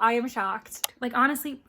I am shocked. Like, honestly,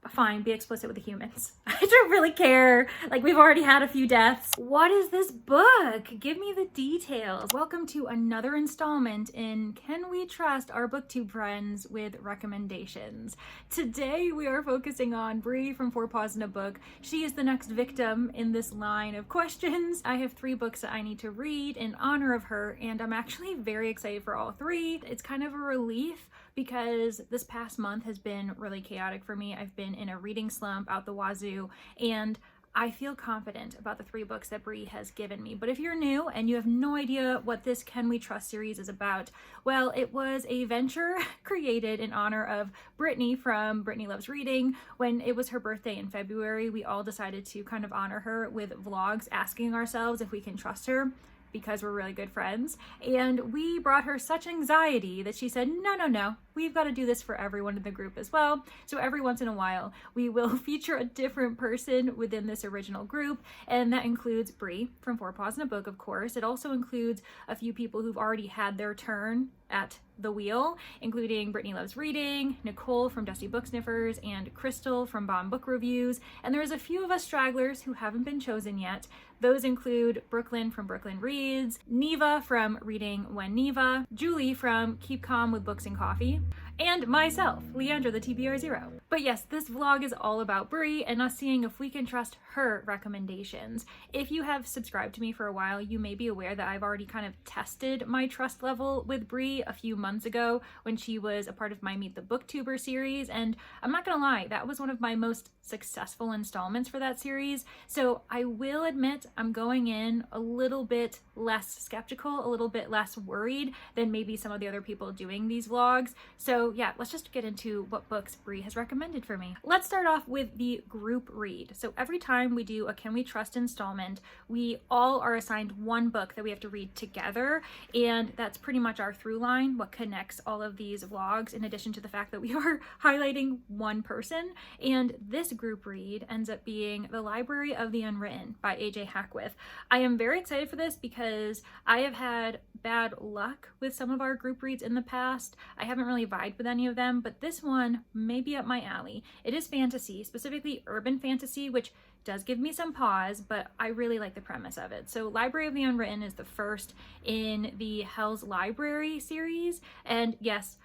fine, be explicit with the humans. I don't really care. Like, we've already had a few deaths. What is this book? Give me the details. Welcome to another installment in Can We Trust Our BookTube Friends with Recommendations. Today we are focusing on Bree from Four Paws in a Book. She is the next victim in this line of questions. I have 3 books that I need to read in honor of her, and I'm actually very excited for all 3. It's kind of a relief because this past month has been really chaotic for me. I've been in a reading slump out the wazoo, and I feel confident about the 3 books that Bree has given me. But if you're new and you have no idea what this Can We Trust series is about, well, it was a venture created in honor of Brittany from Brittany Loves Reading. When it was her birthday in February, we all decided to kind of honor her with vlogs, asking ourselves if we can trust her, because we're really good friends. And we brought her such anxiety that she said, no, we've got to do this for everyone in the group as well. So every once in a while, we will feature a different person within this original group. And that includes Bree from Four Paws in a Book, of course. It also includes a few people who've already had their turn at the wheel, including Brittany Loves Reading, Nicole from Dusty Book Sniffers, and Crystal from Bomb Book Reviews. And there's a few of us stragglers who haven't been chosen yet. Those include Brooklyn from Brooklyn Reads, Neva from Reading When Neva, Julie from Keep Calm with Books and Coffee, and myself, Leandra the TBR0. But yes, this vlog is all about Bree and us seeing if we can trust her recommendations. If you have subscribed to me for a while, you may be aware that I've already kind of tested my trust level with Bree a few months ago when she was a part of my Meet the Booktuber series, and I'm not gonna lie, that was one of my most successful installments for that series. So I will admit I'm going in a little bit less skeptical, a little bit less worried than maybe some of the other people doing these vlogs. So yeah, let's just get into what books Bree has recommended for me. Let's start off with the group read. So every time we do a Can We Trust installment, we all are assigned one book that we have to read together, and that's pretty much our through line, what connects all of these vlogs, in addition to the fact that we are highlighting one person. And this group read ends up being The Library of the Unwritten by AJ Hackwith. I am very excited for this because I have had bad luck with some of our group reads in the past. I haven't really vibed with any of them, but this one may be up my alley. It is fantasy, specifically urban fantasy, which does give me some pause, but I really like the premise of it. So Library of the Unwritten is the first in the Hell's Library series, and yes,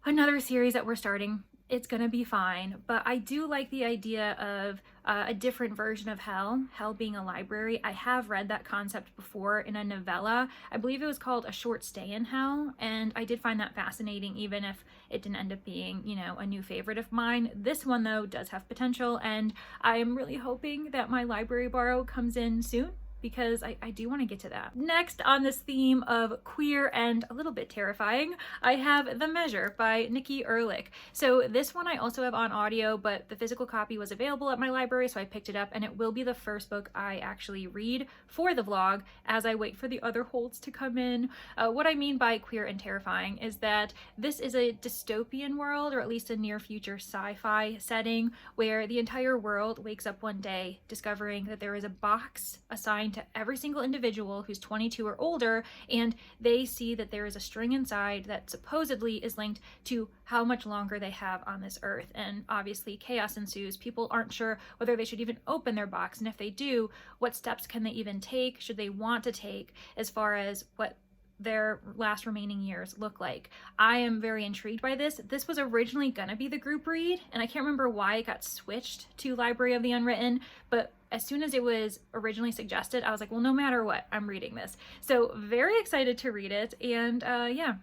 another series that we're starting. It's gonna be fine, but I do like the idea of a different version of hell being a library. I have read that concept before in a novella. I believe it was called A Short Stay in Hell, and I did find that fascinating, even if it didn't end up being, you know, a new favorite of mine. This one, though, does have potential, and I'm really hoping that my library borrow comes in soon, because I do want to get to that. Next on this theme of queer and a little bit terrifying, I have The Measure by Nikki Ehrlich. So this one I also have on audio, but the physical copy was available at my library, so I picked it up, and it will be the first book I actually read for the vlog as I wait for the other holds to come in. What I mean by queer and terrifying is that this is a dystopian world, or at least a near future sci-fi setting, where the entire world wakes up one day discovering that there is a box assigned to every single individual who's 22 or older, and they see that there is a string inside that supposedly is linked to how much longer they have on this earth. And obviously chaos ensues. People aren't sure whether they should even open their box, and if they do, what steps can they even take, should they want to take, as far as what their last remaining years look like. I am very intrigued by this. This was originally gonna be the group read, and I can't remember why it got switched to Library of the Unwritten, but as soon as it was originally suggested, I was like, well, no matter what, I'm reading this. So very excited to read it, and yeah,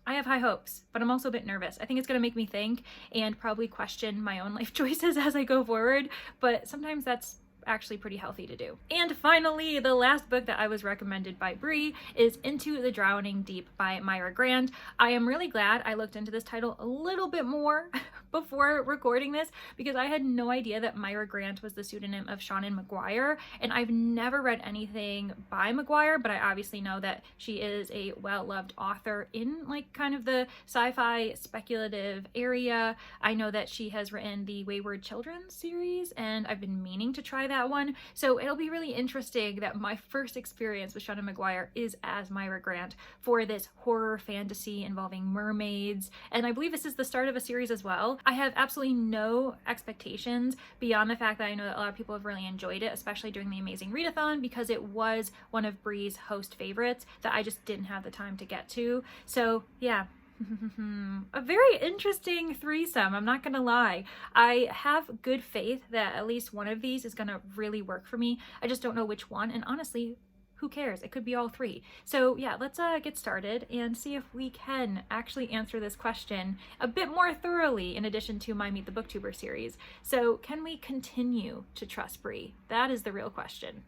I have high hopes, but I'm also a bit nervous. I think it's gonna make me think and probably question my own life choices as I go forward, but sometimes that's actually pretty healthy to do. And finally, the last book that I was recommended by Bree is Into the Drowning Deep by Myra Grant. I am really glad I looked into this title a little bit more before recording this because I had no idea that Myra Grant was the pseudonym of Seanan McGuire, and I've never read anything by McGuire, but I obviously know that she is a well-loved author in like kind of the sci-fi speculative area. I know that she has written the Wayward Children series, and I've been meaning to try that one, so it'll be really interesting that my first experience with Seanan McGuire is as Myra Grant for this horror fantasy involving mermaids, and I believe this is the start of a series as well. I have absolutely no expectations beyond the fact that I know that a lot of people have really enjoyed it, especially during the Amazing Readathon, because it was one of Bree's host favorites that I just didn't have the time to get to. So yeah, a very interesting threesome, I'm not gonna lie. I have good faith that at least one of these is gonna really work for me. I just don't know which one, and honestly, who cares? It could be all three. So yeah, let's get started and see if we can actually answer this question a bit more thoroughly in addition to my Meet the Booktuber series. So can we continue to trust Bree? That is the real question.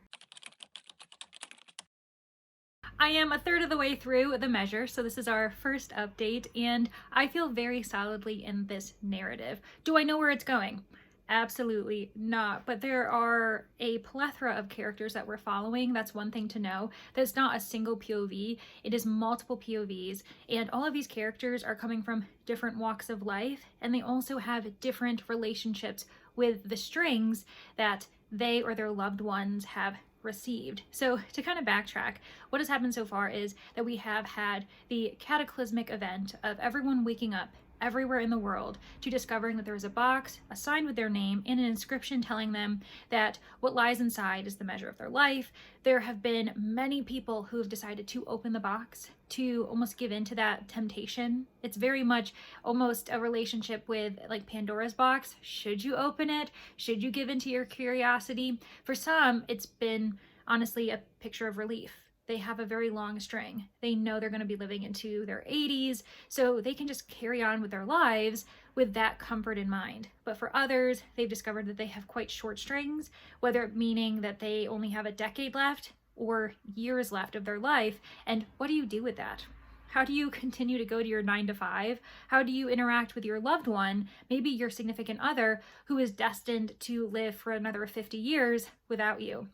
I am a third of the way through the measure, so this is our first update, and I feel very solidly in this narrative. Do I know where it's going? Absolutely not, but there are a plethora of characters that we're following. That's one thing to know. That's not a single POV, it is multiple POVs, and all of these characters are coming from different walks of life, and they also have different relationships with the strings that they or their loved ones have received. So to kind of backtrack, what has happened so far is that we have had the cataclysmic event of everyone waking up everywhere in the world to discovering that there is a box, a sign with their name, and an inscription telling them that what lies inside is the measure of their life. There have been many people who have decided to open the box, to almost give in to that temptation. It's very much almost a relationship with like Pandora's box. Should you open it? Should you give in to your curiosity? For some, it's been honestly a picture of relief. They have a very long string. They know they're going to be living into their 80s, so they can just carry on with their lives with that comfort in mind. But for others, they've discovered that they have quite short strings, whether meaning that they only have a decade left or years left of their life. And what do you do with that? How do you continue to go to your 9 to 5? How do you interact with your loved one, maybe your significant other, who is destined to live for another 50 years without you?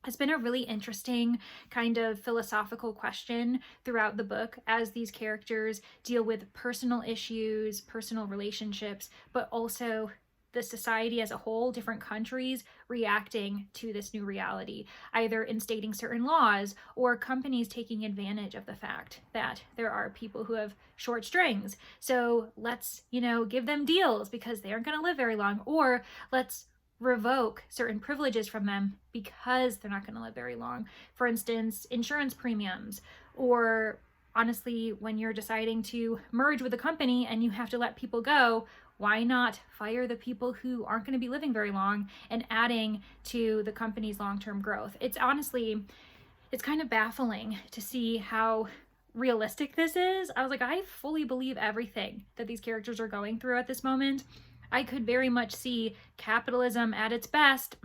It's been a really interesting kind of philosophical question throughout the book as these characters deal with personal issues, personal relationships, but also the society as a whole, different countries reacting to this new reality, either instating certain laws or companies taking advantage of the fact that there are people who have short strings. So let's, give them deals because they aren't going to live very long, or let's revoke certain privileges from them because they're not going to live very long. For instance, insurance premiums, or honestly, when you're deciding to merge with a company and you have to let people go, why not fire the people who aren't going to be living very long and adding to the company's long-term growth? It's kind of baffling to see how realistic this is. I was like, I fully believe everything that these characters are going through at this moment. I could very much see capitalism at its best,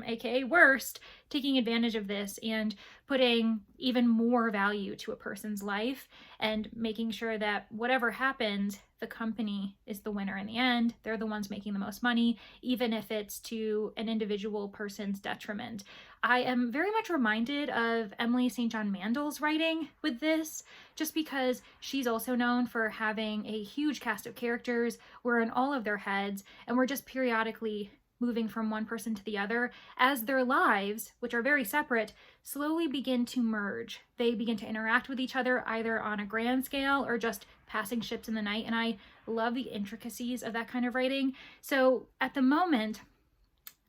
aka worst, taking advantage of this and putting even more value to a person's life and making sure that whatever happens, the company is the winner in the end. They're the ones making the most money, even if it's to an individual person's detriment. I am very much reminded of Emily St. John Mandel's writing with this, just because she's also known for having a huge cast of characters. We're in all of their heads, and we're just periodically moving from one person to the other as their lives, which are very separate, slowly begin to merge. They begin to interact with each other either on a grand scale or just passing ships in the night, and I love the intricacies of that kind of writing. So at the moment,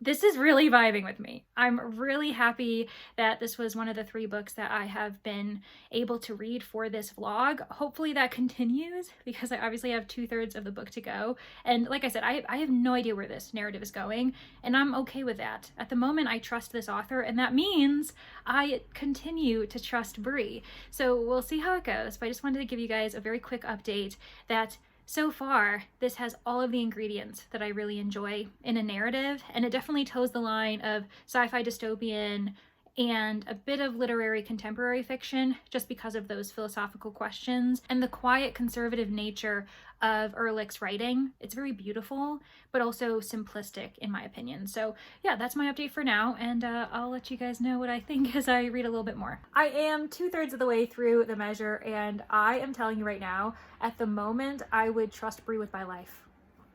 this is really vibing with me. I'm really happy that this was one of the 3 books that I have been able to read for this vlog. Hopefully that continues, because I obviously have 2/3 of the book to go. And like I said, I have no idea where this narrative is going, and I'm okay with that. At the moment, I trust this author, and that means I continue to trust Bree. So we'll see how it goes, but I just wanted to give you guys a very quick update that so far, this has all of the ingredients that I really enjoy in a narrative, and it definitely toes the line of sci-fi dystopian and a bit of literary contemporary fiction, just because of those philosophical questions and the quiet conservative nature of Ehrlich's writing. It's very beautiful, but also simplistic in my opinion. So yeah, that's my update for now, and I'll let you guys know what I think as I read a little bit more. I am 2/3 of the way through The Measure, and I am telling you right now, at the moment, I would trust Brie with my life.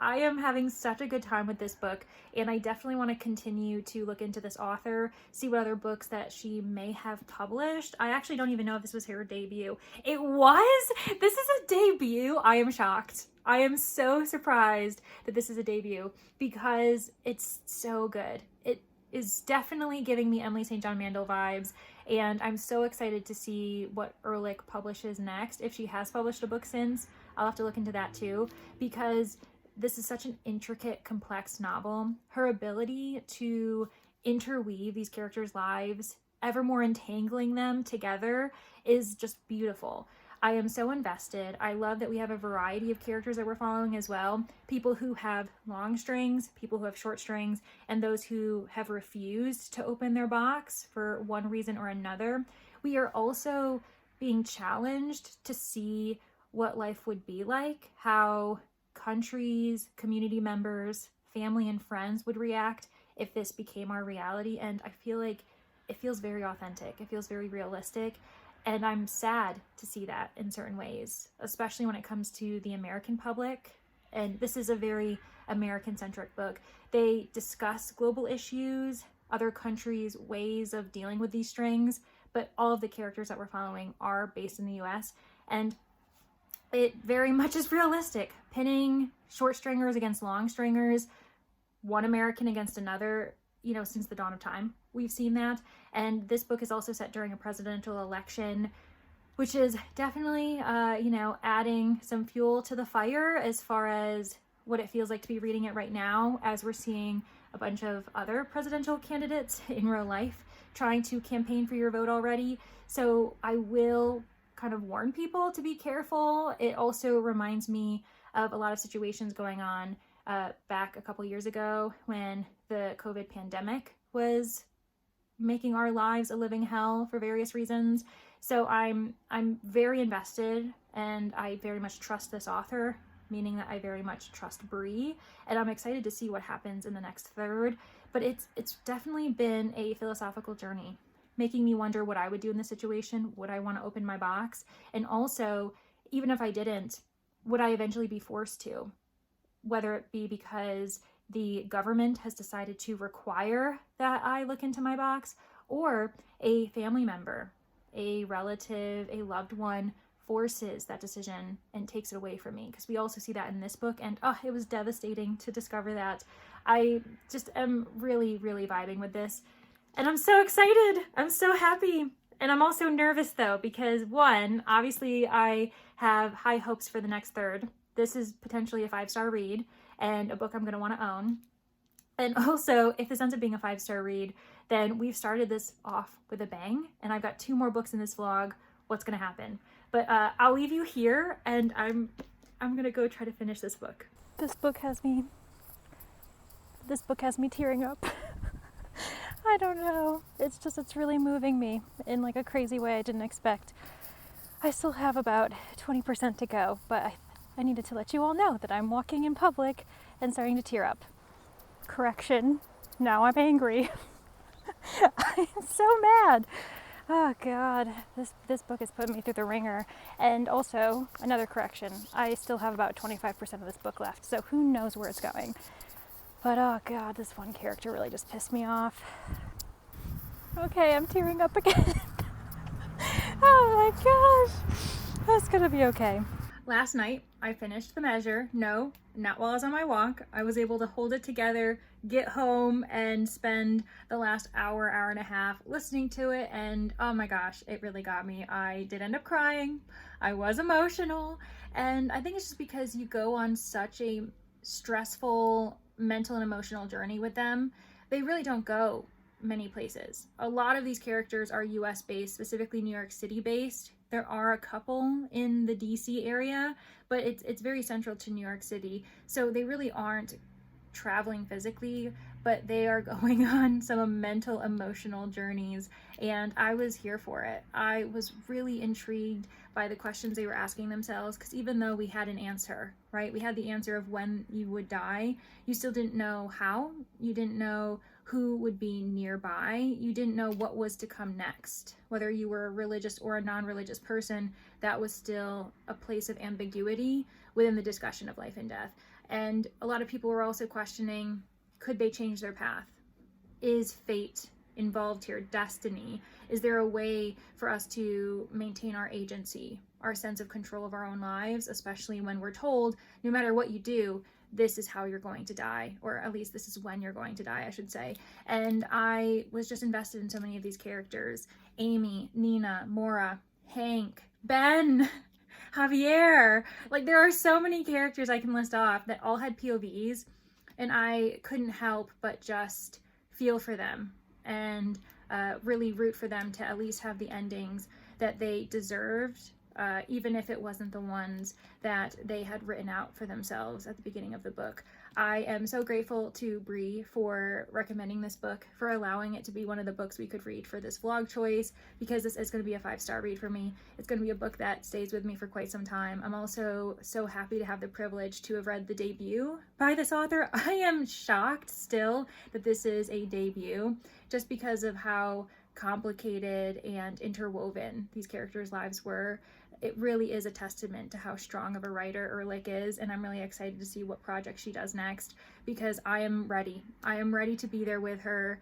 I am having such a good time with this book, and I definitely want to continue to look into this author, see what other books that she may have published. I actually don't even know if this was her debut. It was? This is a debut? I am shocked. I am so surprised that this is a debut because it's so good. It is definitely giving me Emily St. John Mandel vibes, and I'm so excited to see what Ehrlich publishes next. If she has published a book since, I'll have to look into that too, because this is such an intricate, complex novel. Her ability to interweave these characters' lives, ever more entangling them together, is just beautiful. I am so invested. I love that we have a variety of characters that we're following as well. People who have long strings, people who have short strings, and those who have refused to open their box for one reason or another. We are also being challenged to see what life would be like, how countries, community members, family, and friends would react if this became our reality. And I feel like it feels very authentic. It feels very realistic. And I'm sad to see that in certain ways, especially when it comes to the American public. And this is a very American-centric book. They discuss global issues, other countries' ways of dealing with these strings, but all of the characters that we're following are based in the US. And it very much is realistic, pinning short stringers against long stringers, one American against another, you know, since the dawn of time. We've seen that. And this book is also set during a presidential election, which is definitely, you know, adding some fuel to the fire as far as what it feels like to be reading it right now, as we're seeing a bunch of other presidential candidates in real life trying to campaign for your vote already. So I will kind of warn people to be careful. It also reminds me of a lot of situations going on back a couple years ago when the COVID pandemic was making our lives a living hell for various reasons. So I'm very invested, and I very much trust this author, meaning that I very much trust Brie, and I'm excited to see what happens in the next third. But it's definitely been a philosophical journey, making me wonder what I would do in this situation. Would I want to open my box? And also, even if I didn't, would I eventually be forced to? Whether it be because the government has decided to require that I look into my box, or a family member, a relative, a loved one forces that decision and takes it away from me. Because we also see that in this book, and it was devastating to discover that. I just am really, really vibing with this. And I'm so excited. I'm so happy. And I'm also nervous though, because one, obviously I have high hopes for the next third. This is potentially a 5-star read and a book I'm going to want to own. And also, if this ends up being a 5-star read, then we've started this off with a bang, and I've got 2 more books in this vlog. What's going to happen? But I'll leave you here, and I'm going to go try to finish this book. This book has me tearing up. I don't know. It's really moving me in like a crazy way I didn't expect. I still have about 20% to go, but I needed to let you all know that I'm walking in public and starting to tear up. Correction, now I'm angry. I'm so mad. Oh God, this book has put me through the ringer. And also, another correction, I still have about 25% of this book left, so who knows where it's going. But oh God, this one character really just pissed me off. Okay, I'm tearing up again. Oh my gosh, that's gonna be okay. Last night, I finished The Measure. No, not while I was on my walk. I was able to hold it together, get home, and spend the last hour and a half listening to it, and oh my gosh, it really got me. I did end up crying. I was emotional, and I think it's just because you go on such a stressful mental and emotional journey with them. They really don't go many places. A lot of these characters are US based, specifically New York City based. There are a couple in the DC area, but it's very central to New York City. So they really aren't traveling physically, but they are going on some mental, emotional journeys, and I was here for it. I was really intrigued by the questions they were asking themselves, because even though we had an answer, right? We had the answer of when you would die, you still didn't know how, you didn't know who would be nearby, you didn't know what was to come next. Whether you were a religious or a non-religious person, that was still a place of ambiguity within the discussion of life and death. And a lot of people were also questioning, could they change their path? Is fate involved here? Destiny? Is there a way for us to maintain our agency, our sense of control of our own lives, especially when we're told, no matter what you do, this is how you're going to die, or at least this is when you're going to die, I should say. And I was just invested in so many of these characters. Amy, Nina, Maura, Hank, Ben, Javier. Like, there are so many characters I can list off that all had POVs, and I couldn't help but just feel for them and really root for them to at least have the endings that they deserved, even if it wasn't the ones that they had written out for themselves at the beginning of the book. I am so grateful to Bree for recommending this book, for allowing it to be one of the books we could read for this vlog choice, because this is going to be a 5-star read for me. It's going to be a book that stays with me for quite some time. I'm also so happy to have the privilege to have read the debut by this author. I am shocked still that this is a debut, just because of how complicated and interwoven these characters' lives were. It really is a testament to how strong of a writer Ehrlich is, and I'm really excited to see what project she does next, because I am ready. I am ready to be there with her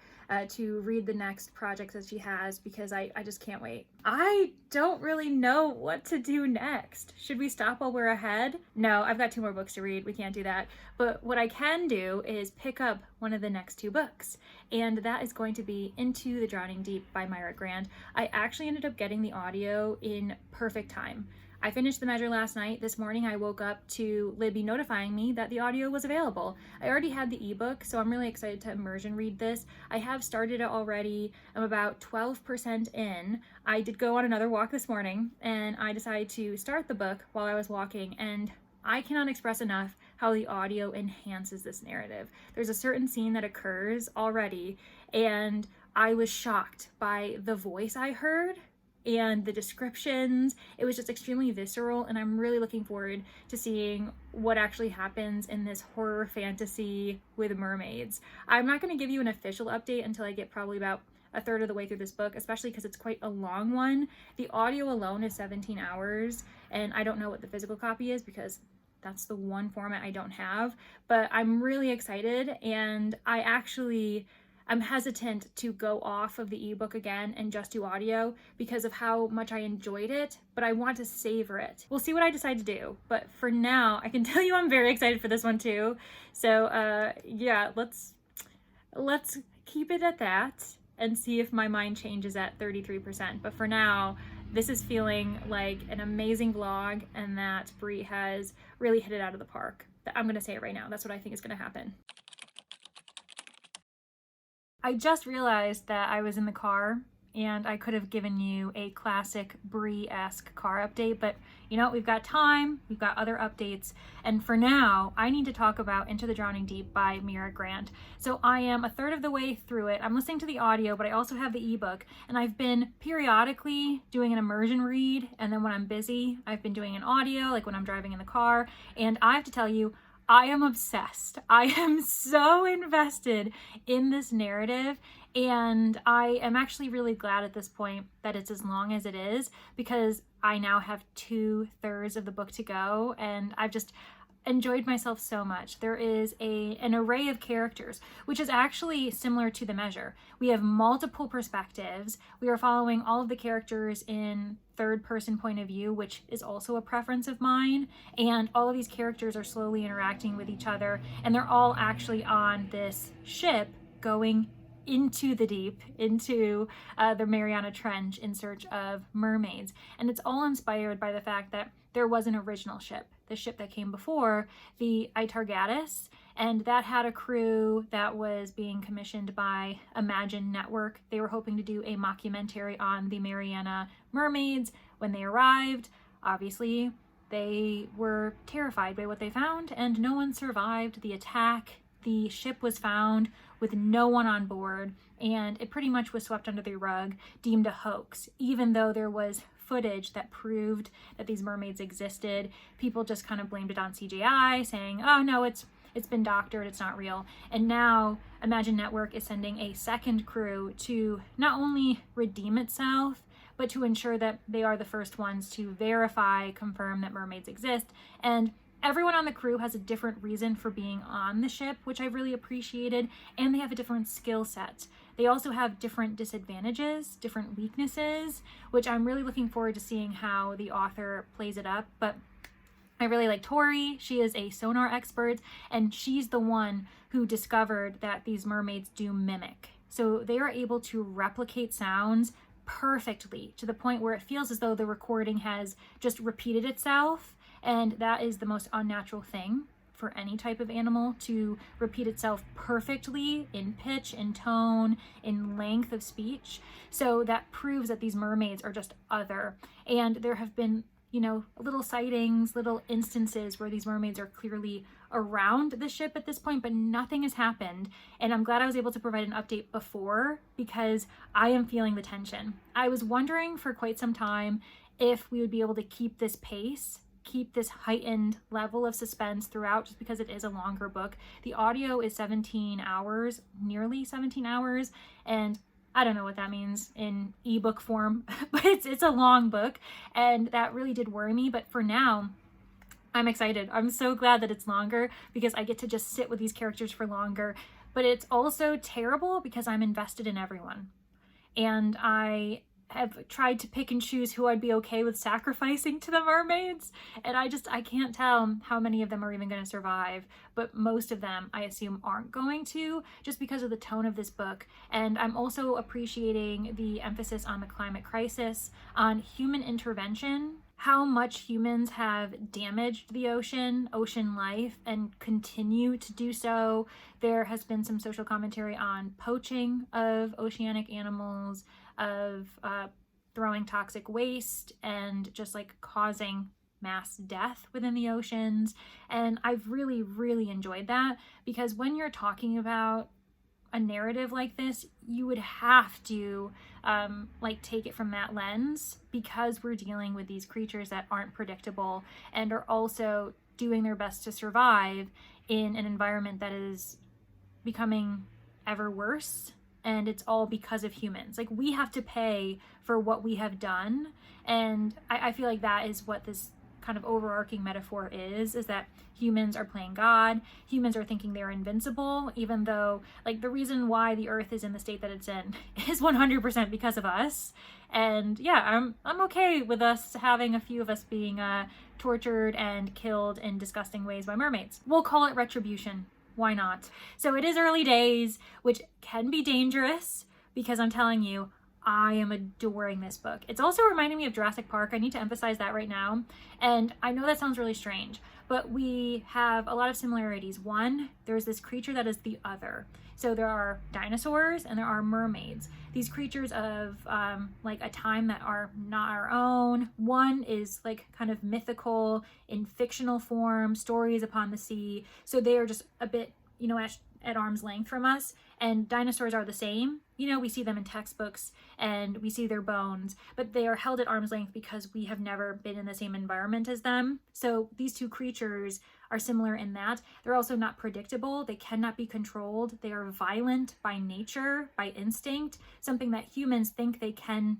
to read the next projects that she has, because I just can't wait. I don't really know what to do next. Should we stop while we're ahead? No, I've got 2 more books to read. We can't do that. But what I can do is pick up one of the next 2 books, and that is going to be Into the Drowning Deep by Myra Grant. I actually ended up getting the audio in perfect time. I finished the measure last night. This morning I woke up to Libby notifying me that the audio was available. I already had the ebook, so I'm really excited to immersion read this. I have started it already. I'm about 12% in. I did go on another walk this morning, and I decided to start the book while I was walking, and I cannot express enough how the audio enhances this narrative. There's a certain scene that occurs already, and I was shocked by the voice I heard and the descriptions. It was just extremely visceral, and I'm really looking forward to seeing what actually happens in this horror fantasy with mermaids. I'm not going to give you an official update until I get probably about a third of the way through this book, especially because it's quite a long one. The audio alone is 17 hours, and I don't know what the physical copy is because that's the one format I don't have, but I'm really excited, and I'm hesitant to go off of the ebook again and just do audio because of how much I enjoyed it, but I want to savor it. We'll see what I decide to do, but for now, I can tell you I'm very excited for this one too. So yeah, let's keep it at that and see if my mind changes at 33%. But for now, this is feeling like an amazing vlog, and that Bree has really hit it out of the park. I'm gonna say it right now. That's what I think is gonna happen. I just realized that I was in the car, and I could have given you a classic Bree-esque car update, but you know, we've got time, we've got other updates, and for now, I need to talk about Into the Drowning Deep by Myra Grant. So I am a third of the way through it. I'm listening to the audio, but I also have the ebook, and I've been periodically doing an immersion read, and then when I'm busy, I've been doing an audio, like when I'm driving in the car, and I have to tell you, I am obsessed. I am so invested in this narrative, and I am actually really glad at this point that it's as long as it is, because I now have 2/3 of the book to go, and I've just enjoyed myself so much. There is an array of characters, which is actually similar to the measure. We have multiple perspectives. We are following all of the characters in third-person point of view, which is also a preference of mine, and all of these characters are slowly interacting with each other, and they're all actually on this ship going into the deep, into the Mariana Trench in search of mermaids. And it's all inspired by the fact that there was an original ship, the ship that came before, the Itargatis, and that had a crew that was being commissioned by Imagine Network. They were hoping to do a mockumentary on the Mariana mermaids. When they arrived, obviously, they were terrified by what they found, and no one survived the attack, the ship was found with no one on board, and it pretty much was swept under the rug, deemed a hoax, even though there was footage that proved that these mermaids existed. People just kind of blamed it on CGI, saying, oh no, it's been doctored, it's not real. And now Imagine Network is sending a second crew to not only redeem itself, but to ensure that they are the first ones to verify, confirm that mermaids exist. And everyone on the crew has a different reason for being on the ship, which I really appreciated, and they have a different skill set. They also have different disadvantages, different weaknesses, which I'm really looking forward to seeing how the author plays it up. But I really like Tori. She is a sonar expert, and she's the one who discovered that these mermaids do mimic. So they are able to replicate sounds perfectly to the point where it feels as though the recording has just repeated itself. And that is the most unnatural thing for any type of animal, to repeat itself perfectly in pitch, in tone, in length of speech. So that proves that these mermaids are just other. And there have been, you know, little sightings, little instances where these mermaids are clearly around the ship at this point, but nothing has happened. And I'm glad I was able to provide an update before, because I am feeling the tension. I was wondering for quite some time if we would be able to keep this pace, keep this heightened level of suspense throughout, just because it is a longer book. The audio is 17 hours, nearly 17 hours, and I don't know what that means in ebook form, but it's a long book, and that really did worry me. But for now, I'm excited. I'm so glad that it's longer, because I get to just sit with these characters for longer. But it's also terrible because I'm invested in everyone, and I have tried to pick and choose who I'd be okay with sacrificing to the mermaids, and I can't tell how many of them are even going to survive, but most of them I assume aren't going to, just because of the tone of this book. And I'm also appreciating the emphasis on the climate crisis, on human intervention, how much humans have damaged the ocean life, and continue to do so. There has been some social commentary on poaching of oceanic animals, of throwing toxic waste, and just like causing mass death within the oceans. And I've really, really enjoyed that, because when you're talking about a narrative like this, you would have to like take it from that lens, because we're dealing with these creatures that aren't predictable and are also doing their best to survive in an environment that is becoming ever worse. And it's all because of humans. Like, we have to pay for what we have done. And I feel like that is what this kind of overarching metaphor is that humans are playing God. Humans are thinking they're invincible, even though, like, the reason why the earth is in the state that it's in is 100% because of us. And yeah, I'm okay with us having a few of us being tortured and killed in disgusting ways by mermaids. We'll call it retribution. Why not? So it is early days, which can be dangerous, because I'm telling you, I am adoring this book. It's also reminding me of Jurassic Park. I need to emphasize that right now. And I know that sounds really strange, but we have a lot of similarities. One, there's this creature that is the other. So there are dinosaurs and there are mermaids. These creatures of like a time that are not our own. One is like kind of mythical in fictional form, stories upon the sea. So they are just a bit, you know, at arm's length from us. And dinosaurs are the same. You know, we see them in textbooks and we see their bones, but they are held at arm's length because we have never been in the same environment as them. So these two creatures are similar in that they're also not predictable. They cannot be controlled. They are violent by nature, by instinct, something that humans think they can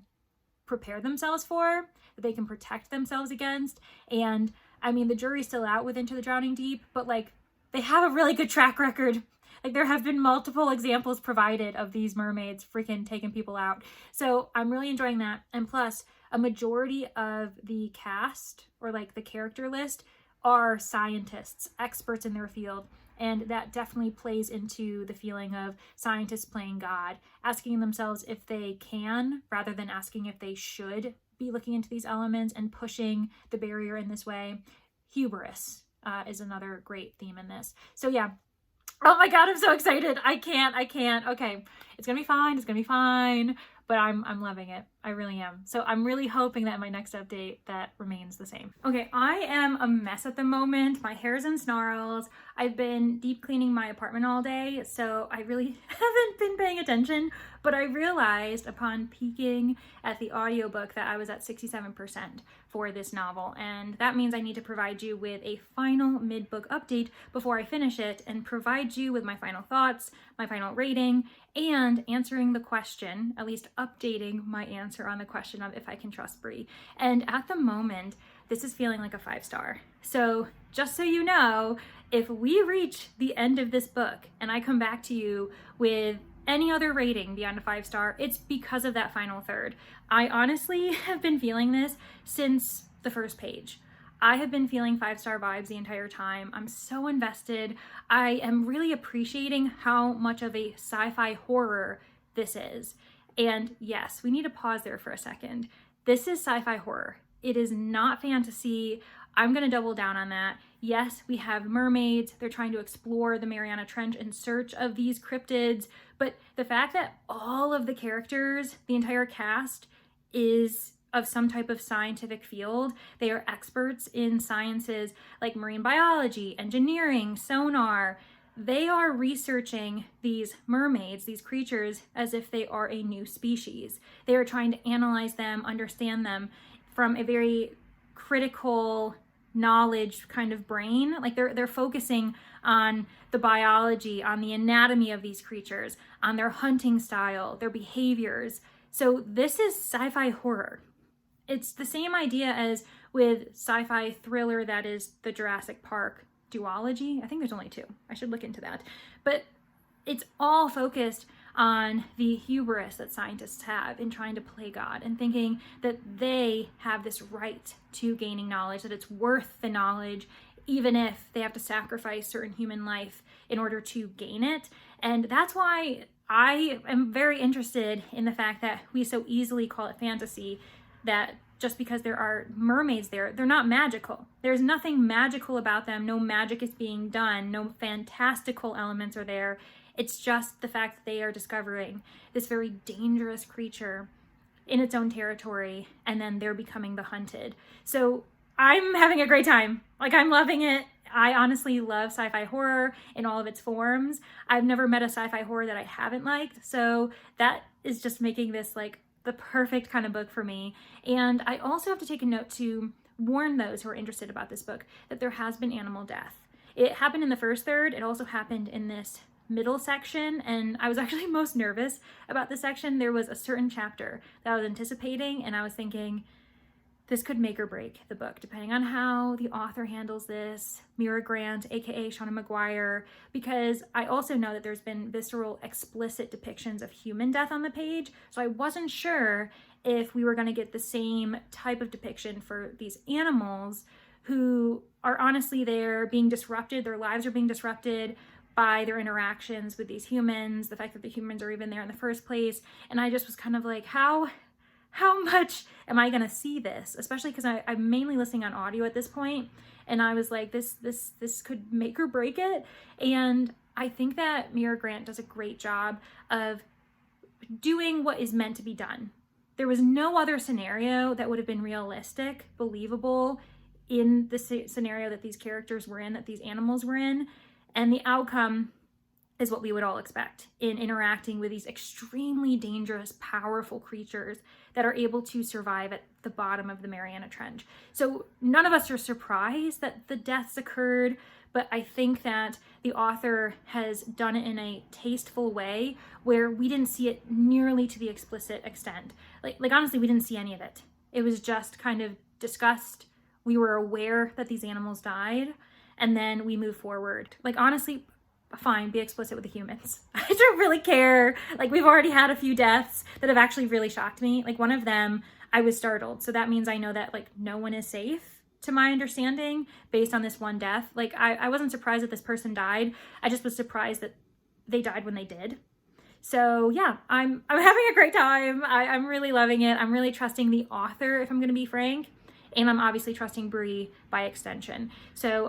prepare themselves for, that they can protect themselves against. And I mean, the jury's still out with Into the Drowning Deep, but like, they have a really good track record. Like, there have been multiple examples provided of these mermaids freaking taking people out. So I'm really enjoying that. And plus, a majority of the cast, or like the character list, are scientists, experts in their field. And that definitely plays into the feeling of scientists playing God, asking themselves if they can, rather than asking if they should be looking into these elements and pushing the barrier in this way. Hubris is another great theme in this. So yeah. Oh my God, I'm so excited. I can't. Okay. It's gonna be fine. It's gonna be fine. But I'm loving it. I really am. So I'm really hoping that in my next update that remains the same. Okay, I am a mess at the moment. My hair's in snarls. I've been deep cleaning my apartment all day, so I really haven't been paying attention, but I realized upon peeking at the audiobook that I was at 67% for this novel, and that means I need to provide you with a final mid-book update before I finish it and provide you with my final thoughts, my final rating, and answering the question, at least updating my answer on the question of if I can trust Bree. And at the moment, this is feeling like a 5-star. So just so you know, if we reach the end of this book and I come back to you with any other rating beyond a 5-star, it's because of that final third. I honestly have been feeling this since the first page. I have been feeling 5-star vibes the entire time. I'm so invested. I am really appreciating how much of a sci-fi horror this is. And yes, we need to pause there for a second. This is sci-fi horror. It is not fantasy. I'm going to double down on that. Yes, we have mermaids. They're trying to explore the Mariana Trench in search of these cryptids. But the fact that all of the characters, the entire cast, is of some type of scientific field. They are experts in sciences like marine biology, engineering, sonar. They are researching these mermaids, these creatures, as if they are a new species. They are trying to analyze them, understand them from a very critical knowledge kind of brain. Like they're focusing on the biology, on the anatomy of these creatures, on their hunting style, their behaviors. So this is sci-fi horror. It's the same idea as with sci-fi thriller that is the Jurassic Park duology. I think there's only 2. I should look into that. But it's all focused on the hubris that scientists have in trying to play God and thinking that they have this right to gaining knowledge, that it's worth the knowledge, even if they have to sacrifice certain human life in order to gain it. And that's why I am very interested in the fact that we so easily call it fantasy, that just because there are mermaids there, they're not magical. There's nothing magical about them. No magic is being done. No fantastical elements are there. It's just the fact that they are discovering this very dangerous creature in its own territory, and then they're becoming the hunted. So I'm having a great time. Like, I'm loving it. I honestly love sci-fi horror in all of its forms. I've never met a sci-fi horror that I haven't liked. So that is just making this like the perfect kind of book for me. And I also have to take a note to warn those who are interested about this book that there has been animal death. It happened in the first third. It also happened in this middle section, and I was actually most nervous about this section. There was a certain chapter that I was anticipating, and I was thinking, this could make or break the book, depending on how the author handles this, Mira Grant, aka Shauna McGuire, because I also know that there's been visceral, explicit depictions of human death on the page, so I wasn't sure if we were going to get the same type of depiction for these animals who are honestly there being disrupted, their lives are being disrupted by their interactions with these humans, the fact that the humans are even there in the first place. And I just was kind of like, how much am I gonna see this? Especially because I'm mainly listening on audio at this point. And I was like, this could make or break it. And I think that Mira Grant does a great job of doing what is meant to be done. There was no other scenario that would have been realistic, believable in the scenario that these characters were in, that these animals were in. And the outcome is what we would all expect in interacting with these extremely dangerous, powerful creatures that are able to survive at the bottom of the Mariana Trench. So none of us are surprised that the deaths occurred, but I think that the author has done it in a tasteful way where we didn't see it nearly to the explicit extent. Like honestly, we didn't see any of it. It was just kind of discussed. We were aware that these animals died, and then we move forward. Like, honestly, fine, be explicit with the humans. I don't really care. Like, we've already had a few deaths that have actually really shocked me. Like, one of them, I was startled. So that means I know that, like, no one is safe, to my understanding, based on this one death. Like, I wasn't surprised that this person died. I just was surprised that they died when they did. So yeah, I'm having a great time. I'm really loving it. I'm really trusting the author, if I'm going to be frank. and I'm obviously trusting Bree by extension. So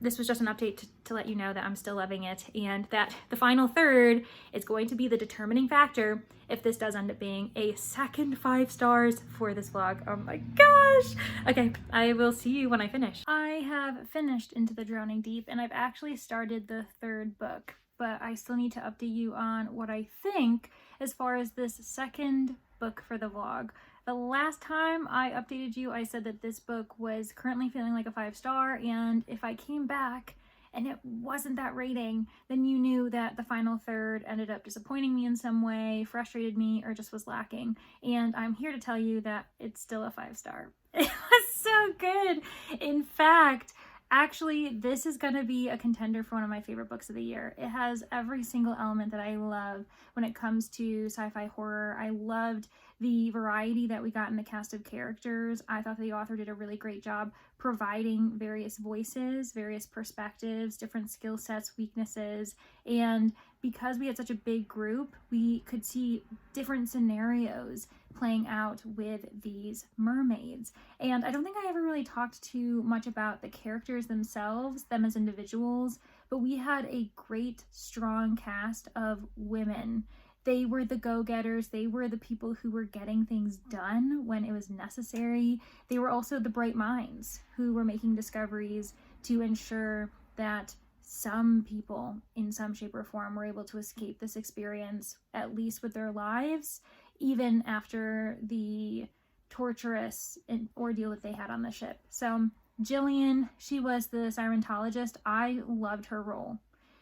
this was just an update to let you know that I'm still loving it, and that the final third is going to be the determining factor if this does end up being a second 5 stars for this vlog. Oh my gosh. Okay, I will see you when I finish. I have finished Into the Drowning Deep, and I've actually started the 3rd book, but I still need to update you on what I think as far as this second book for the vlog. The last time I updated you, I said that this book was currently feeling like a 5 star, and if I came back and it wasn't that rating, then you knew that the final third ended up disappointing me in some way, frustrated me, or just was lacking. And I'm here to tell you that it's still a 5 star. It was so good. In fact, actually, this is going to be a contender for one of my favorite books of the year. It has every single element that I love when it comes to sci-fi horror. I loved the variety that we got in the cast of characters. I thought the author did a really great job providing various voices, various perspectives, different skill sets, weaknesses, and because we had such a big group, we could see different scenarios playing out with these mermaids. And I don't think I ever really talked too much about the characters themselves, them as individuals, but we had a great, strong cast of women. They were the go-getters. They were the people who were getting things done when it was necessary. They were also the bright minds who were making discoveries to ensure that some people in some shape or form were able to escape this experience, at least with their lives, even after the torturous ordeal that they had on the ship. So Jillian, she was the Sirentologist. I loved her role.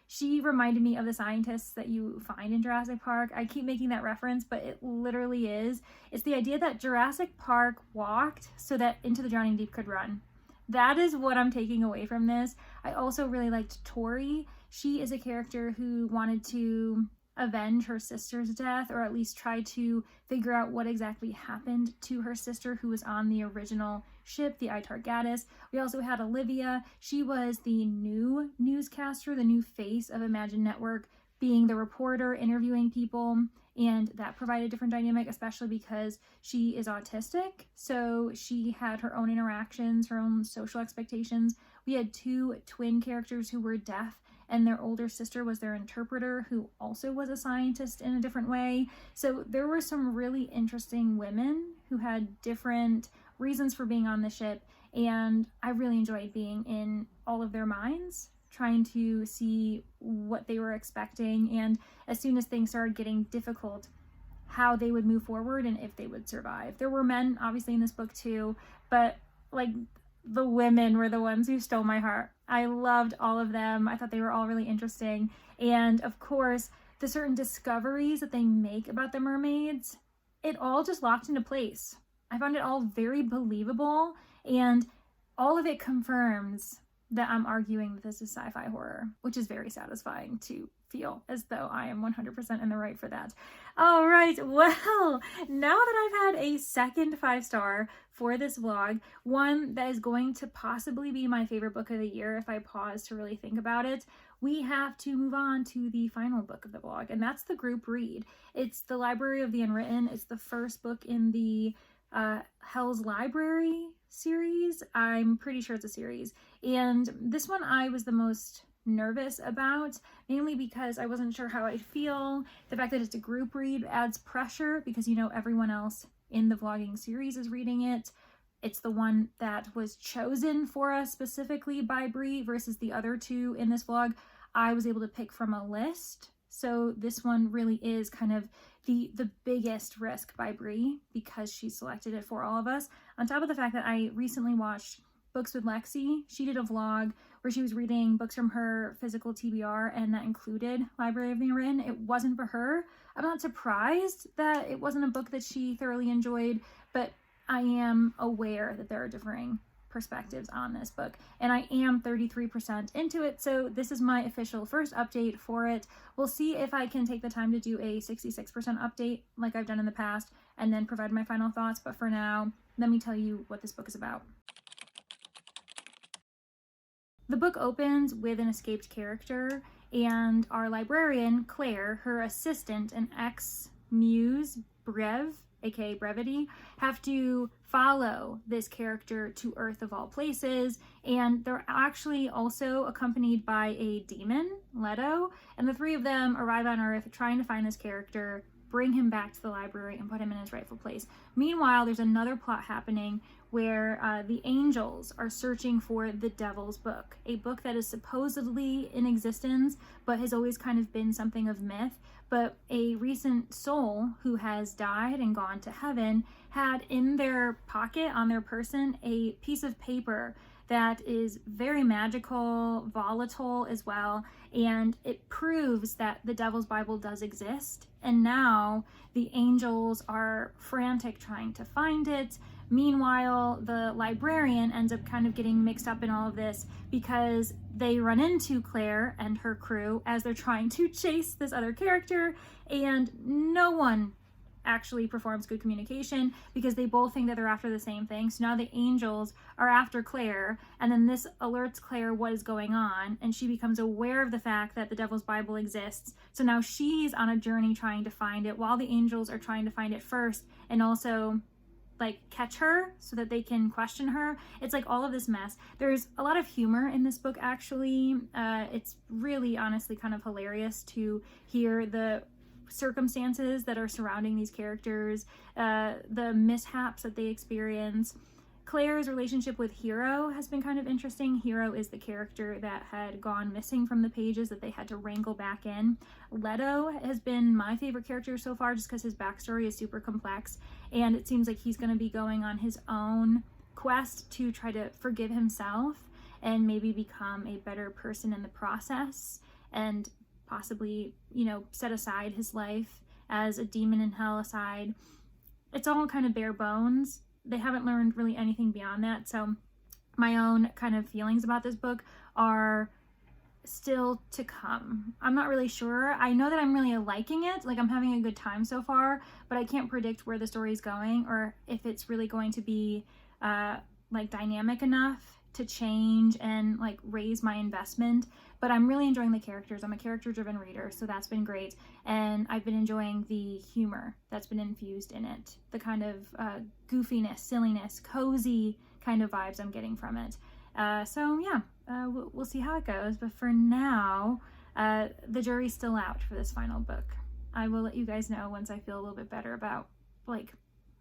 She reminded me of the scientists that you find in Jurassic Park. I keep making that reference, but it literally is. It's the idea that Jurassic Park walked so that Into the Drowning Deep could run. That is what I'm taking away from this. I also really liked Tori. She is a character who wanted to avenge her sister's death, or at least try to figure out what exactly happened to her sister who was on the original ship, the Itargatis. We also had Olivia. She was the new newscaster, the new face of Imagine Network, being the reporter, interviewing people, and that provided a different dynamic, especially because she is autistic, so she had her own interactions, her own social expectations. We had 2 twin characters who were deaf, and their older sister was their interpreter, who also was a scientist in a different way. So there were some really interesting women who had different reasons for being on the ship, and I really enjoyed being in all of their minds, trying to see what they were expecting, and as soon as things started getting difficult, how they would move forward and if they would survive. There were men obviously in this book too, but like the women were the ones who stole my heart. I loved all of them. I thought they were all really interesting. And of course, the certain discoveries that they make about the mermaids, it all just locked into place. I found it all very believable, and all of it confirms that I'm arguing that this is sci-fi horror, which is very satisfying to feel as though I am 100% in the right for that. All right, well, now that I've had a second 5 star for this vlog, one that is going to possibly be my favorite book of the year if I pause to really think about it, we have to move on to the final book of the vlog, and that's the group read. It's The Library of the Unwritten. It's the first book in the Hell's Library series. I'm pretty sure it's a series. And this one I was the most nervous about, mainly because I wasn't sure how I'd feel. The fact that it's a group read adds pressure because you know everyone else in the vlogging series is reading it. It's the one that was chosen for us specifically by Bree versus the other 2 in this vlog. I was able to pick from a list. So this one really is kind of the biggest risk by Bree because she selected it for all of us. On top of the fact that I recently watched Books with Lexi. She did a vlog where she was reading books from her physical TBR, and that included Library of the Unwritten. It wasn't for her. I'm not surprised that it wasn't a book that she thoroughly enjoyed, but I am aware that there are differing perspectives on this book, and I am 33% into it, so this is my official first update for it. We'll see if I can take the time to do a 66% update like I've done in the past and then provide my final thoughts, but for now, let me tell you what this book is about. The book opens with an escaped character, and our librarian, Claire, her assistant, and ex-muse, Brev, aka Brevity, have to follow this character to Earth of all places, and they're actually also accompanied by a demon, Leto, and the three of them arrive on Earth trying to find this character, bring him back to the library, and put him in his rightful place. Meanwhile, there's another plot happening where the angels are searching for the Devil's Book, a book that is supposedly in existence, but has always kind of been something of myth. But a recent soul who has died and gone to heaven had in their pocket, on their person, a piece of paper that is very magical, volatile as well, and it proves that the Devil's Bible does exist. And now the angels are frantic trying to find it. Meanwhile, the librarian ends up kind of getting mixed up in all of this because they run into Claire and her crew as they're trying to chase this other character, and no one actually performs good communication because they both think that they're after the same thing. So now the angels are after Claire, and then this alerts Claire what is going on, and she becomes aware of the fact that the Devil's Bible exists. So now she's on a journey trying to find it while the angels are trying to find it first and also like catch her so that they can question her. It's like all of this mess. There's a lot of humor in this book actually. It's really honestly kind of hilarious to hear the circumstances that are surrounding these characters, the mishaps that they experience. Claire's relationship with Hero has been kind of interesting. Hero is the character that had gone missing from the pages that they had to wrangle back in. Leto has been my favorite character so far just because his backstory is super complex, and it seems like he's going to be going on his own quest to try to forgive himself and maybe become a better person in the process, and possibly, you know, set aside his life as a demon in hell aside. It's all kind of bare bones. They haven't learned really anything beyond that. So my own kind of feelings about this book are still to come. I'm not really sure. I know that I'm really liking it. Like, I'm having a good time so far, but I can't predict where the story is going or if it's really going to be like dynamic enough to change and like raise my investment. But I'm really enjoying the characters. I'm a character-driven reader, so that's been great. And I've been enjoying the humor that's been infused in it. The kind of goofiness, silliness, cozy kind of vibes I'm getting from it. So yeah, we'll see how it goes. But for now, the jury's still out for this final book. I will let you guys know once I feel a little bit better about like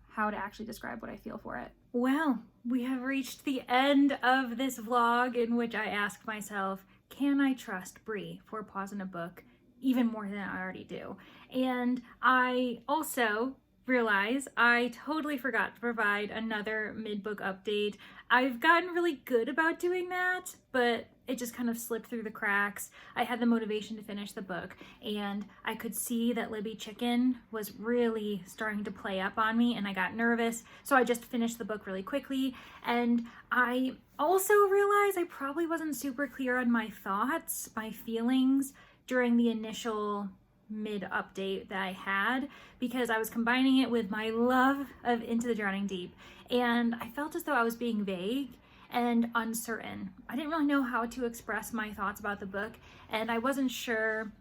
how to actually describe what I feel for it. Well, we have reached the end of this vlog in which I ask myself, can I trust Bree for a pause in a book even more than I already do? And I also realize I totally forgot to provide another mid-book update. I've gotten really good about doing that, but it just kind of slipped through the cracks. I had the motivation to finish the book, and I could see that Libby Chicken was really starting to play up on me, and I got nervous, so I just finished the book really quickly. And I also realized I probably wasn't super clear on my thoughts, my feelings during the initial mid-update that I had, because I was combining it with my love of Into the Drowning Deep, and I felt as though I was being vague and uncertain. I didn't really know how to express my thoughts about the book, and I wasn't sure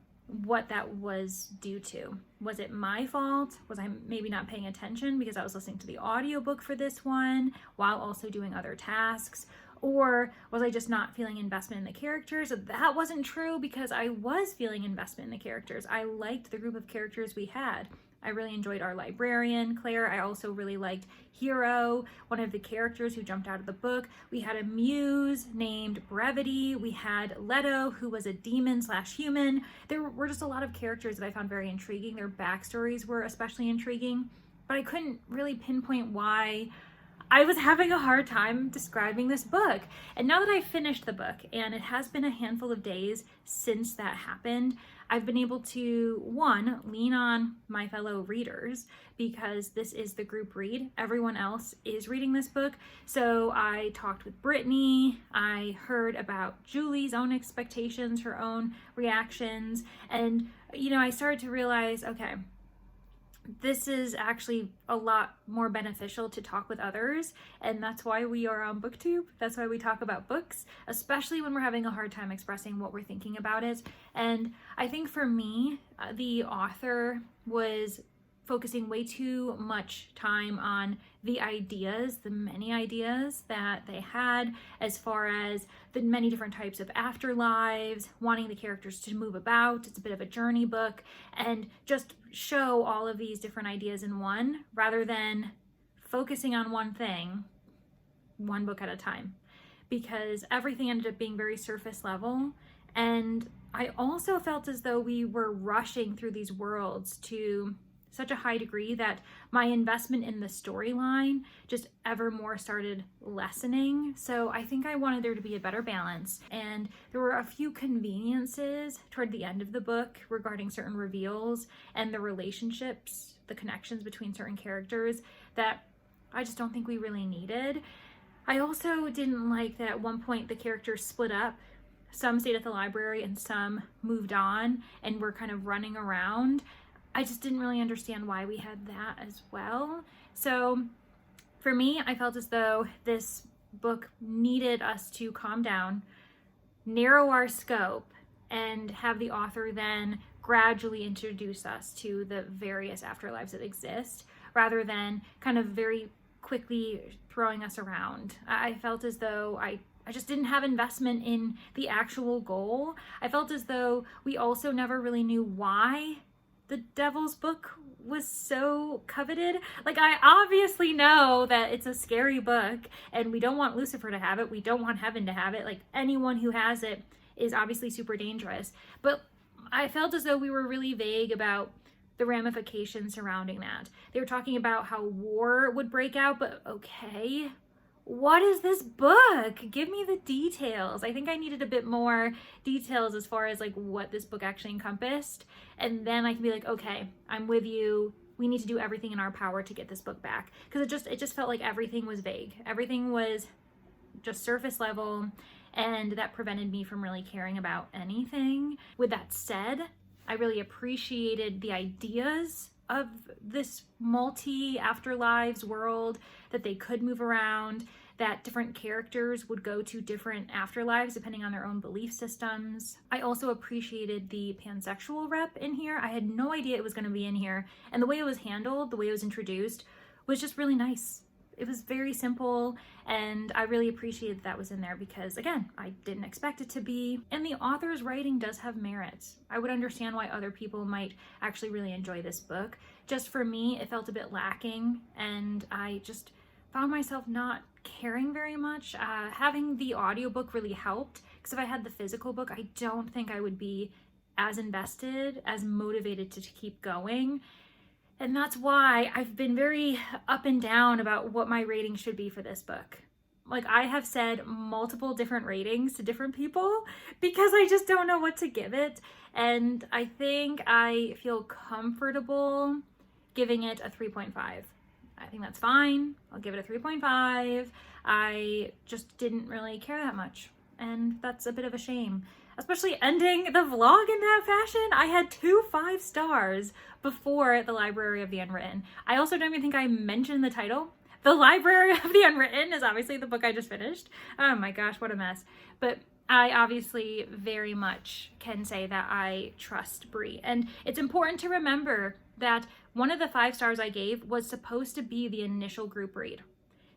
what that was due to. Was it my fault? Was I maybe not paying attention because I was listening to the audiobook for this one while also doing other tasks? Or was I just not feeling investment in the characters? That wasn't true because I was feeling investment in the characters. I liked the group of characters we had. I really enjoyed our librarian, Claire. I also really liked Hero, one of the characters who jumped out of the book. We had a muse named Brevity. We had Leto, who was a demon/human. There were just a lot of characters that I found very intriguing. Their backstories were especially intriguing, but I couldn't really pinpoint why I was having a hard time describing this book. And now that I've finished the book, and it has been a handful of days since that happened, I've been able to, one, lean on my fellow readers because this is the group read. Everyone else is reading this book. So I talked with Brittany, I heard about Julie's own expectations, her own reactions, and you know, I started to realize, okay, this is actually a lot more beneficial to talk with others, and that's why we are on booktube. That's why we talk about books, especially when we're having a hard time expressing what we're thinking about it. And I think for me, the author was focusing way too much time on the ideas, the many ideas that they had, as far as the many different types of afterlives, wanting the characters to move about. It's a bit of a journey book, and just show all of these different ideas in one, rather than focusing on one thing, one book at a time, because everything ended up being very surface level. And I also felt as though we were rushing through these worlds to such a high degree that my investment in the storyline just ever more started lessening. So I think I wanted there to be a better balance. And there were a few conveniences toward the end of the book regarding certain reveals and the relationships, the connections between certain characters, that I just don't think we really needed. I also didn't like that at one point the characters split up. Some stayed at the library and some moved on and were kind of running around. I just didn't really understand why we had that as well. So for me, I felt as though this book needed us to calm down, narrow our scope, and have the author then gradually introduce us to the various afterlives that exist, rather than kind of very quickly throwing us around. I felt as though I just didn't have investment in the actual goal. I felt as though we also never really knew why the Devil's Book was so coveted. Like, I obviously know that it's a scary book and we don't want Lucifer to have it. We don't want Heaven to have it. Like, anyone who has it is obviously super dangerous. But I felt as though we were really vague about the ramifications surrounding that. They were talking about how war would break out, but okay, what is this book? Give me the details. I think I needed a bit more details as far as like what this book actually encompassed. And then I can be like, okay, I'm with you. We need to do everything in our power to get this book back. Because it just felt like everything was vague. Everything was just surface level, and that prevented me from really caring about anything. With that said, I really appreciated the ideas of this multi-afterlives world, that they could move around, that different characters would go to different afterlives depending on their own belief systems. I also appreciated the pansexual rep in here. I had no idea it was going to be in here, and the way it was handled, the way it was introduced, was just really nice. It was very simple, and I really appreciated that was in there because, again, I didn't expect it to be. And the author's writing does have merit. I would understand why other people might actually really enjoy this book. Just for me, it felt a bit lacking, and I just found myself not caring very much. Having the audiobook really helped, because if I had the physical book, I don't think I would be as invested, as motivated to keep going. And that's why I've been very up and down about what my rating should be for this book. Like, I have said multiple different ratings to different people because I just don't know what to give it. And I think I feel comfortable giving it a 3.5. I think that's fine. I'll give it a 3.5. I just didn't really care that much. And that's a bit of a shame. Especially ending the vlog in that fashion. I had 2 5 stars before The Library of the Unwritten. I also don't even think I mentioned the title. The Library of the Unwritten is obviously the book I just finished. Oh my gosh, what a mess. But I obviously very much can say that I trust Bree. And it's important to remember that one of the 5 stars I gave was supposed to be the initial group read.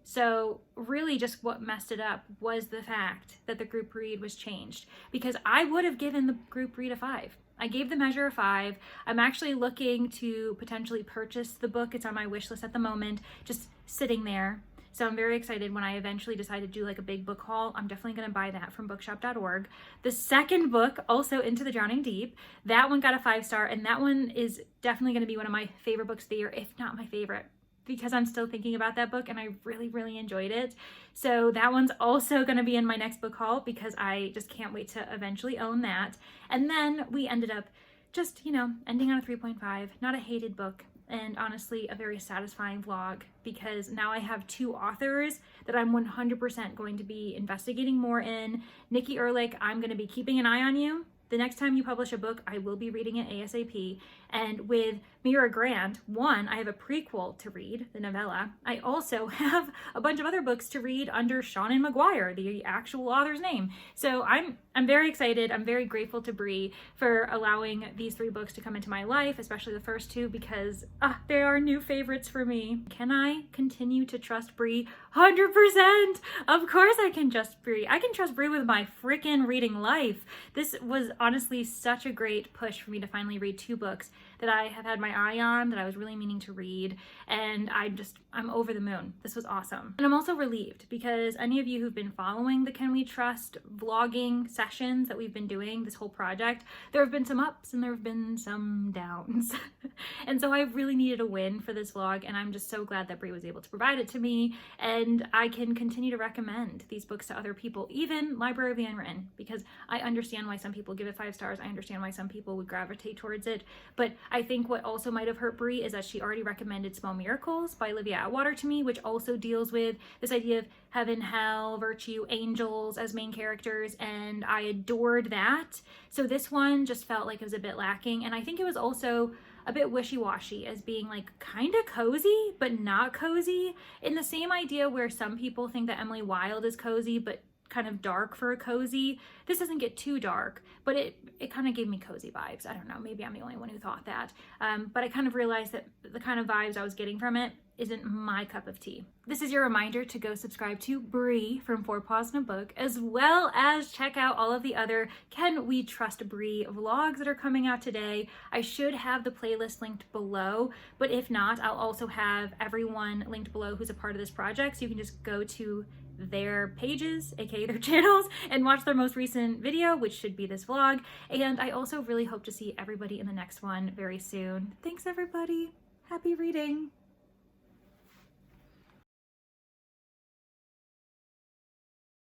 So really just what messed it up was the fact that the group read was changed, because I would have given the group read a 5. I gave the measure a 5. I'm actually looking to potentially purchase the book. It's on my wish list at the moment, just sitting there. So I'm very excited when I eventually decide to do like a big book haul. I'm definitely going to buy that from bookshop.org. The second book, also Into the Drowning Deep, that one got a 5 star, and that one is definitely going to be one of my favorite books of the year, if not my favorite, because I'm still thinking about that book and I really, really enjoyed it. So that one's also going to be in my next book haul because I just can't wait to eventually own that. And then we ended up just, ending on a 3.5, not a hated book, and honestly a very satisfying vlog, because now I have 2 authors that I'm 100% going to be investigating more in. Nikki Ehrlich, I'm going to be keeping an eye on you. The next time you publish a book, I will be reading it ASAP. And with Mira Grant, one, I have a prequel to read, the novella. I also have a bunch of other books to read under Seanan McGuire, the actual author's name. So I'm I'm very excited. I'm very grateful to Bree for allowing these 3 books to come into my life, especially the first 2, because they are new favorites for me. Can I continue to trust Bree? 100%! Of course I can trust Bree. I can trust Bree with my freaking reading life. This was honestly such a great push for me to finally read 2 books that I have had my eye on, that I was really meaning to read, and I'm over the moon. This was awesome. And I'm also relieved because any of you who've been following the Can We Trust vlogging sessions that we've been doing, this whole project, there have been some ups and there have been some downs. And so I really needed a win for this vlog, and I'm just so glad that Bree was able to provide it to me, and I can continue to recommend these books to other people, even Library of the Unwritten, because I understand why some people give it 5 stars. I understand why some people would gravitate towards it, but I think what also might have hurt Bree is that she already recommended Small Miracles by Olivia Atwater to me, which also deals with this idea of heaven, hell, virtue, angels as main characters, and I adored that. So this one just felt like it was a bit lacking, and I think it was also a bit wishy-washy as being like kind of cozy but not cozy, in the same idea where some people think that Emily Wilde is cozy but kind of dark for a cozy. This doesn't get too dark, but it kind of gave me cozy vibes. I don't know, maybe I'm the only one who thought that, but I kind of realized that the kind of vibes I was getting from it isn't my cup of tea. This is your reminder to go subscribe to Bree from 4 Paws in a Book, as well as check out all of the other Can We Trust Bree vlogs that are coming out today. I should have the playlist linked below, but if not, I'll also have everyone linked below who's a part of this project, so you can just go to their pages, aka their channels, and watch their most recent video, which should be this vlog. And I also really hope to see everybody in the next one very soon. Thanks everybody. Happy reading.